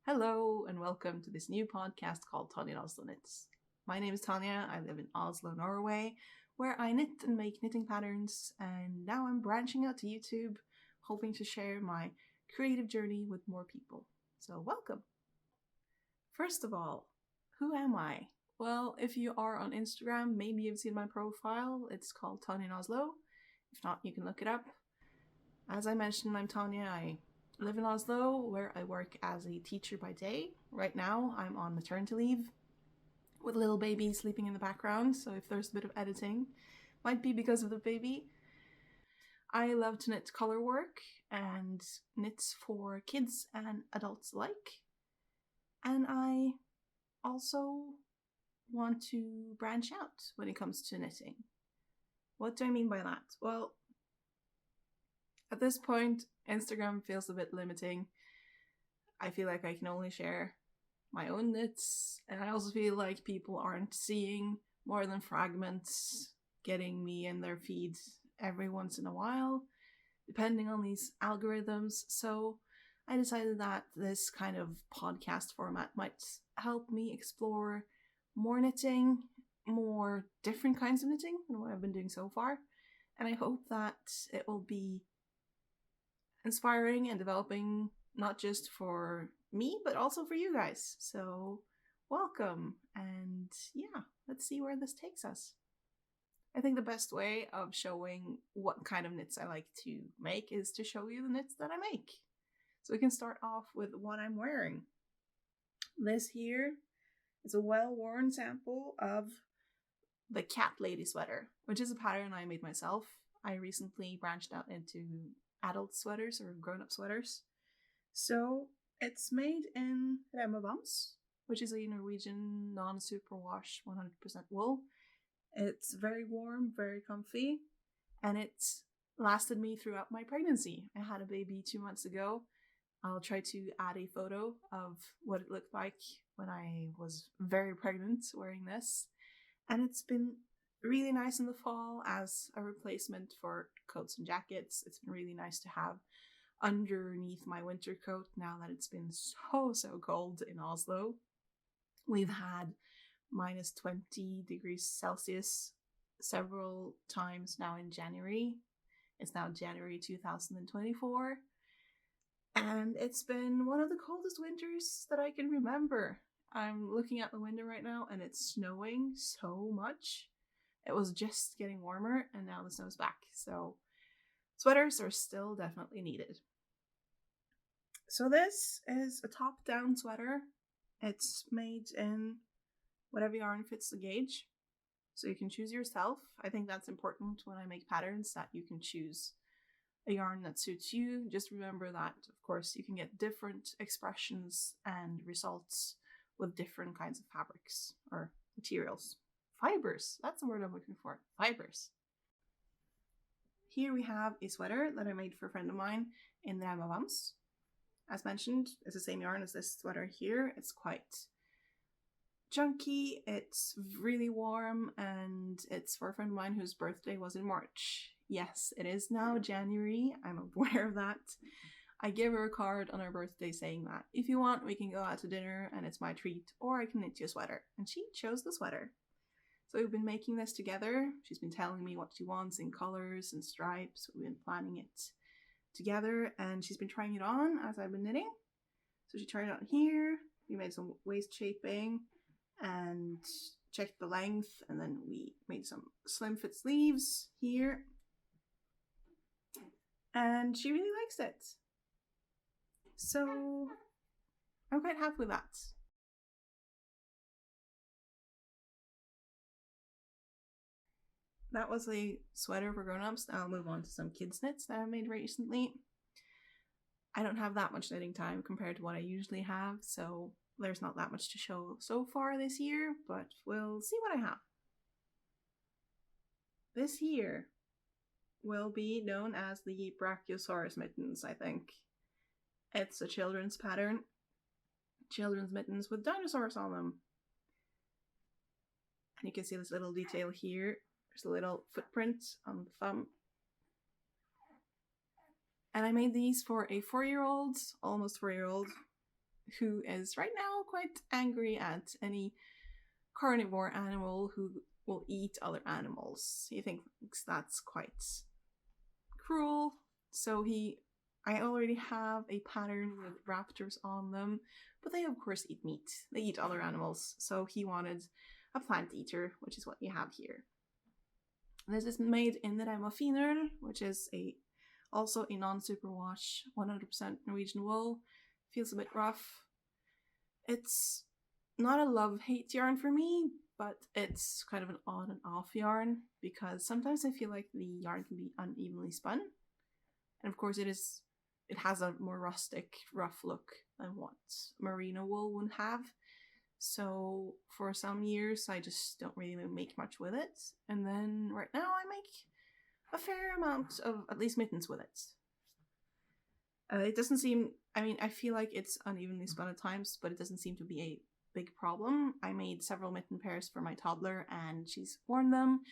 Hello and welcome to this new podcast called Tonjeinoslo Knits. My name is Tanya, I live in Oslo, Norway, where I knit and make knitting patterns, and now I'm branching out to YouTube, hoping to share my creative journey with more people. So welcome! First of all, who am I? Well, if you are on Instagram, maybe you've seen my profile. It's called Tonjeinoslo. If not, you can look it up. As I mentioned, I'm Tanya. I live in Oslo, where I work as a teacher by day. Right now, I'm on maternity leave with a little baby sleeping in the background, so if there's a bit of editing, might be because of the baby. I love to knit color work and knits for kids and adults alike. And I also want to branch out when it comes to knitting. What do I mean by that? Well, at this point, Instagram feels a bit limiting. I feel like I can only share my own knits, and I also feel like people aren't seeing more than fragments getting me in their feeds every once in a while, depending on these algorithms. So I decided that this kind of podcast format might help me explore more knitting, more different kinds of knitting than what I've been doing so far. And I hope that it will be inspiring and developing, not just for me, but also for you guys. So welcome, and yeah, let's see where this takes us. I think the best way of showing what kind of knits I like to make is to show you the knits that I make. So we can start off with what I'm wearing. This here is a well-worn sample of the cat lady sweater, which is a pattern I made myself. I recently branched out into adult sweaters or grown-up sweaters. So it's made in Rauma Vams, which is a Norwegian non-superwash 100% wool. It's very warm, very comfy, and it lasted me throughout my pregnancy. I had a baby 2 months ago. I'll try to add a photo of what it looked like when I was very pregnant wearing this. And it's been really nice in the fall as a replacement for coats and jackets. It's been really nice to have underneath my winter coat now that it's been so cold in Oslo. We've had minus 20 degrees Celsius several times now in January. It's now January 2024. And it's been one of the coldest winters that I can remember. I'm looking out the window right now and it's snowing so much. It was just getting warmer and now the snow's back. So sweaters are still definitely needed. So this is a top-down sweater. It's made in whatever yarn fits the gauge. So you can choose yourself. I think that's important when I make patterns, that you can choose a yarn that suits you. Just remember that, of course, you can get different expressions and results with different kinds of fabrics or materials. Fibers, that's the word I'm looking for. Fibers. Here we have a sweater that I made for a friend of mine in the Rauma Vams. As mentioned, it's the same yarn as this sweater here. It's quite chunky, it's really warm, and it's for a friend of mine whose birthday was in March. Yes, it is now January, I'm aware of that. I gave her a card on her birthday saying that if you want, we can go out to dinner and it's my treat, or I can knit you a sweater. And she chose the sweater. So we've been making this together. She's been telling me what she wants in colors and stripes. We've been planning it together and she's been trying it on as I've been knitting. So she tried it on here. We made some waist shaping and checked the length, and then we made some slim fit sleeves here. And she really likes it. So I'm quite happy with that. That was a sweater for grown-ups. Now I'll move on to some kids knits that I made recently. I don't have that much knitting time compared to what I usually have, so there's not that much to show so far this year, but we'll see what I have. This here will be known as the Brachiosaurus mittens, I think. It's a children's pattern. Children's mittens with dinosaurs on them. And you can see this little detail here. There's a little footprint on the thumb. And I made these for a 4-year-old, almost 4-year-old. who is right now quite angry at any carnivore animal who will eat other animals. He thinks that's quite cruel. So I already have a pattern with raptors on them, but they of course eat meat. They eat other animals. So he wanted a plant eater, which is what you have here. This is made in the Rauma Finull, which is also a non-superwash 100% Norwegian wool. Feels a bit rough. It's not a love-hate yarn for me, but it's kind of an on and off yarn because sometimes I feel like the yarn can be unevenly spun. And of course it has a more rustic, rough look than what merino wool would have. So for some years I just don't really make much with it. And then right now I make a fair amount of at least mittens with it. It doesn't seem, I feel like it's unevenly spun at times, but it doesn't seem to be a big problem. I made several mitten pairs for my toddler and she's worn them.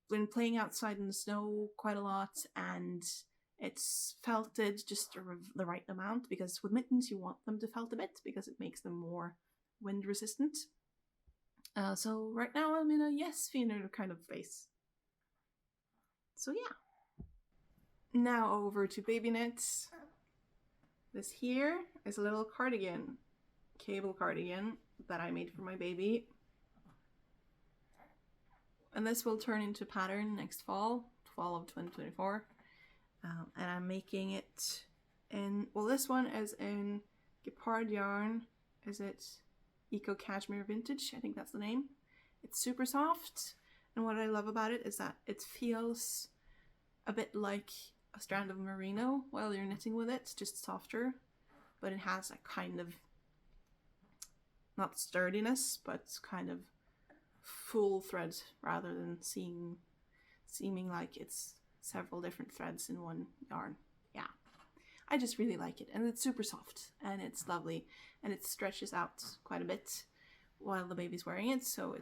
Been playing outside in the snow quite a lot and it's felted just the right amount, because with mittens you want them to felt a bit because it makes them more wind resistant. So right now I'm in a yes Finull kind of phase. So yeah. Now over to baby knits. This here is a little cardigan, cable cardigan that I made for my baby. And this will turn into pattern next fall of 2024. And I'm making it in, well, this one is in Gepard yarn. Is it Eco Cashmere Vintage? I think that's the name. It's super soft. And what I love about it is that it feels a bit like a strand of merino while you're knitting with it, just softer. But it has a kind of, not sturdiness, but kind of full thread rather than seeming like it's several different threads in one yarn. Yeah, I just really like it, and it's super soft and it's lovely, and it stretches out quite a bit while the baby's wearing it, so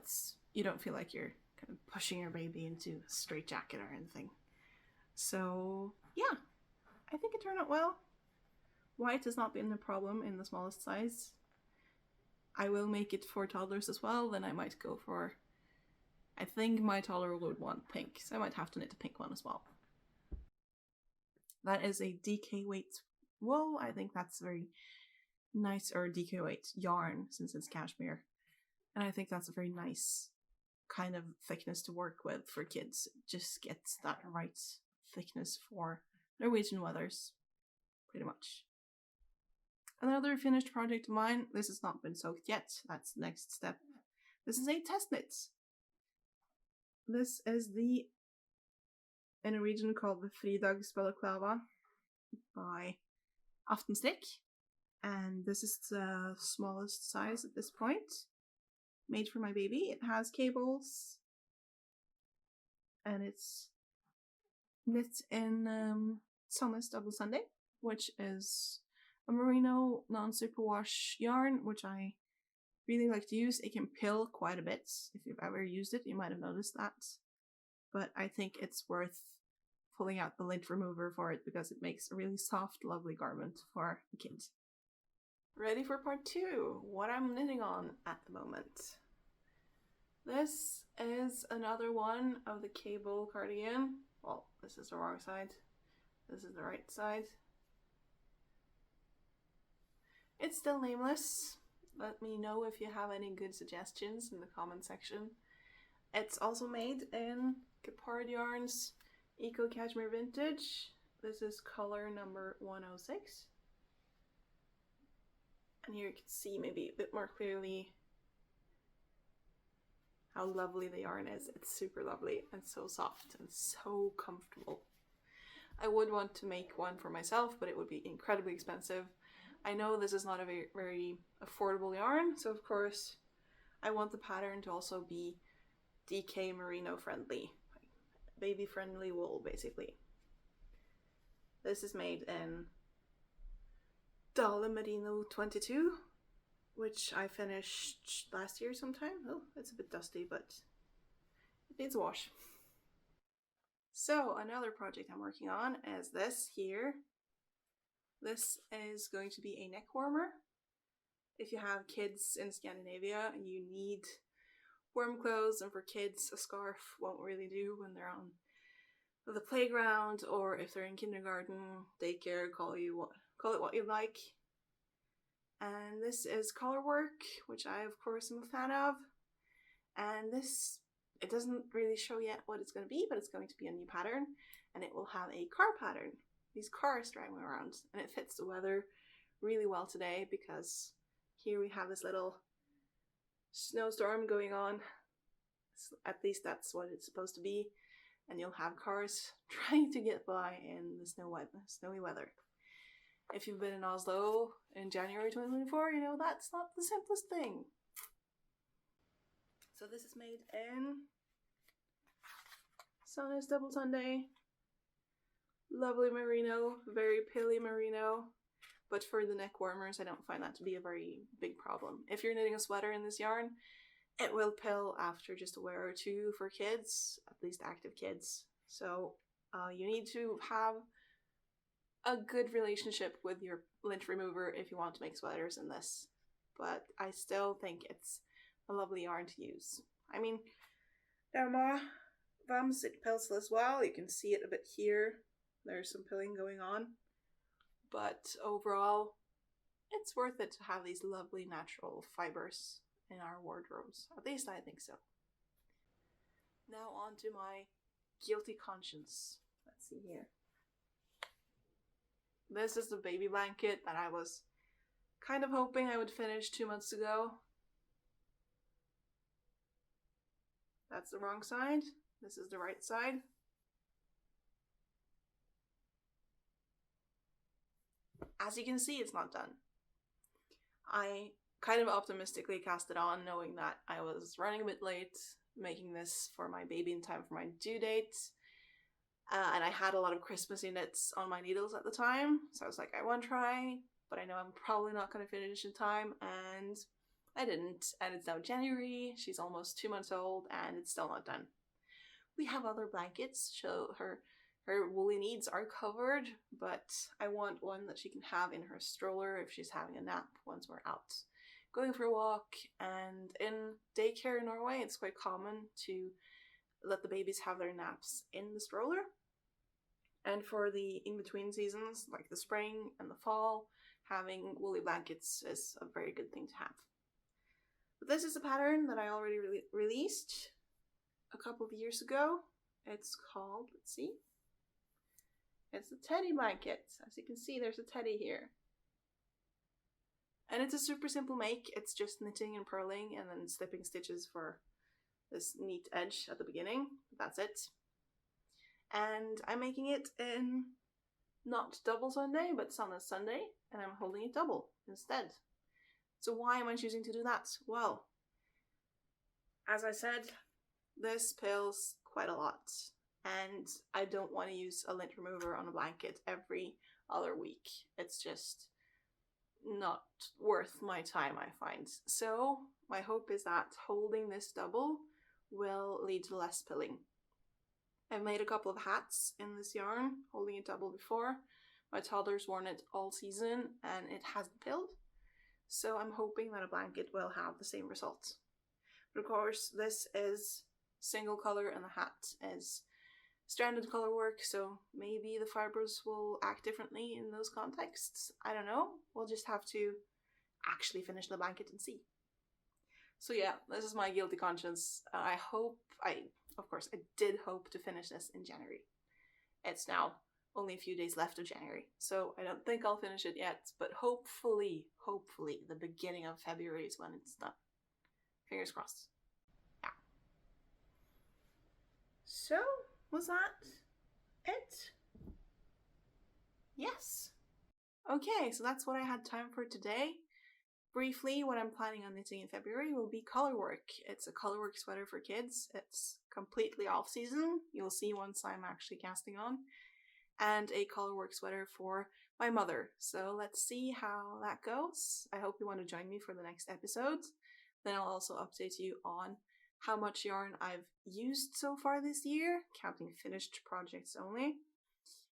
you don't feel like you're kind of pushing your baby into a straitjacket or anything. So yeah, I think it turned out well. White has not been a problem in the smallest size. I will make it for toddlers as well, then I might go for, I think my toddler would want pink, so I might have to knit a pink one as well. That is a DK weight wool. I think that's very nice, or DK weight yarn since it's cashmere. And I think that's a very nice kind of thickness to work with for kids. It just gets that right thickness for Norwegian weathers, pretty much. Another finished project of mine. This has not been soaked yet. That's the next step. This is a test knit. This is in a region called the Fredagsbalaclava by Aftenstrikk, and this is the smallest size at this point. Made for my baby. It has cables, and it's knit in Sandnes Double Sunday, which is a merino non-superwash yarn, which I really like to use. It can pill quite a bit. If you've ever used it, you might have noticed that. But I think it's worth pulling out the lint remover for it because it makes a really soft, lovely garment for a kid. Ready for part 2, what I'm knitting on at the moment. This is another one of the cable cardigan. Well, this is the wrong side. This is the right side. It's still nameless. Let me know if you have any good suggestions in the comment section. It's also made in Gepard Yarn's Eco Cashmere Vintage. This is color number 106. And here you can see maybe a bit more clearly how lovely the yarn is. It's super lovely and so soft and so comfortable. I would want to make one for myself, but it would be incredibly expensive. I know this is not a very affordable yarn, so of course I want the pattern to also be DK merino friendly, baby friendly wool basically. This is made in Dale Merino 22, which I finished last year sometime. Oh, it's a bit dusty, but it needs a wash. So another project I'm working on is this here. This is going to be a neck warmer. if you have kids in Scandinavia and you need warm clothes, and for kids a scarf won't really do when they're on the playground or if they're in kindergarten, daycare, call it what you like. And this is colorwork, which I of course am a fan of. And this, it doesn't really show yet what it's going to be, but it's going to be a new pattern, and it will have a car pattern. These cars driving around, and it fits the weather really well today because here we have this little snowstorm going on. At least that's what it's supposed to be. And you'll have cars trying to get by in the snowy weather. If you've been in Oslo in January 2024, you know that's not the simplest thing. So this is made in Sandnes Double Sunday. Lovely merino, very pilly merino. But for the neck warmers, I don't find that to be a very big problem. If you're knitting a sweater in this yarn, it will pill after just a wear or two for kids, at least active kids. So you need to have a good relationship with your lint remover if you want to make sweaters in this. But I still think it's a lovely yarn to use. I mean, Rauma Vams, it pills as well. You can see it a bit here. There's some pilling going on. But overall, it's worth it to have these lovely natural fibers in our wardrobes. At least I think so. Now on to my guilty conscience. Let's see here. This is the baby blanket that I was kind of hoping I would finish 2 months ago. That's the wrong side. This is the right side. As you can see, it's not done. I kind of optimistically cast it on, knowing that I was running a bit late, making this for my baby in time for my due date. And I had a lot of Christmassy knits on my needles at the time, so I was like, I want to try, but I know I'm probably not going to finish in time, and I didn't. And it's now January, she's almost 2 months old, and it's still not done. We have other blankets, so her woolly needs are covered, but I want one that she can have in her stroller if she's having a nap once we're out going for a walk. And in daycare in Norway, it's quite common to let the babies have their naps in the stroller. And for the in-between seasons, like the spring and the fall, having woolly blankets is a very good thing to have. But this is a pattern that I already released a couple of years ago. It's called, let's see, it's a teddy blanket. As you can see, there's a teddy here. And it's a super simple make. It's just knitting and purling and then slipping stitches for this neat edge at the beginning. That's it. And I'm making it in not Double Sunday, but Sandnes Sunday, and I'm holding it double instead. So why am I choosing to do that? Well, as I said, this pills quite a lot, and I don't want to use a lint remover on a blanket every other week. It's just not worth my time, I find. So my hope is that holding this double will lead to less pilling. I've made a couple of hats in this yarn, holding it double before. My toddler's worn it all season and it hasn't pilled. So I'm hoping that a blanket will have the same result. But of course, this is single color and the hat is stranded color work, so maybe the fibers will act differently in those contexts. I don't know. We'll just have to actually finish the blanket and see. So yeah, this is my guilty conscience. Of course, I did hope to finish this in January. It's now only a few days left of January, so I don't think I'll finish it yet, but hopefully, the beginning of February is when it's done. Fingers crossed. Yeah. So, was that it? Yes. Okay, so that's what I had time for today. Briefly, what I'm planning on knitting in February will be colorwork. It's a colorwork sweater for kids. It's completely off season. You'll see once I'm actually casting on. And a colorwork sweater for my mother. So let's see how that goes. I hope you want to join me for the next episode. Then I'll also update you on how much yarn I've used so far this year, counting finished projects only,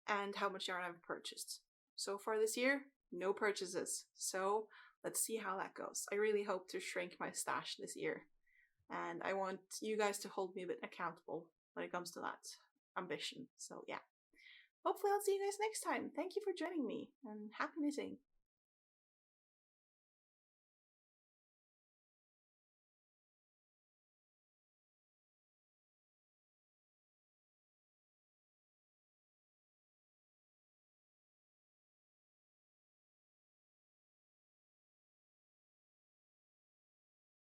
and how much yarn I've purchased. So far this year, no purchases. So let's see how that goes. I really hope to shrink my stash this year, and I want you guys to hold me a bit accountable when it comes to that ambition. So yeah, hopefully I'll see you guys next time. Thank you for joining me, and happy knitting.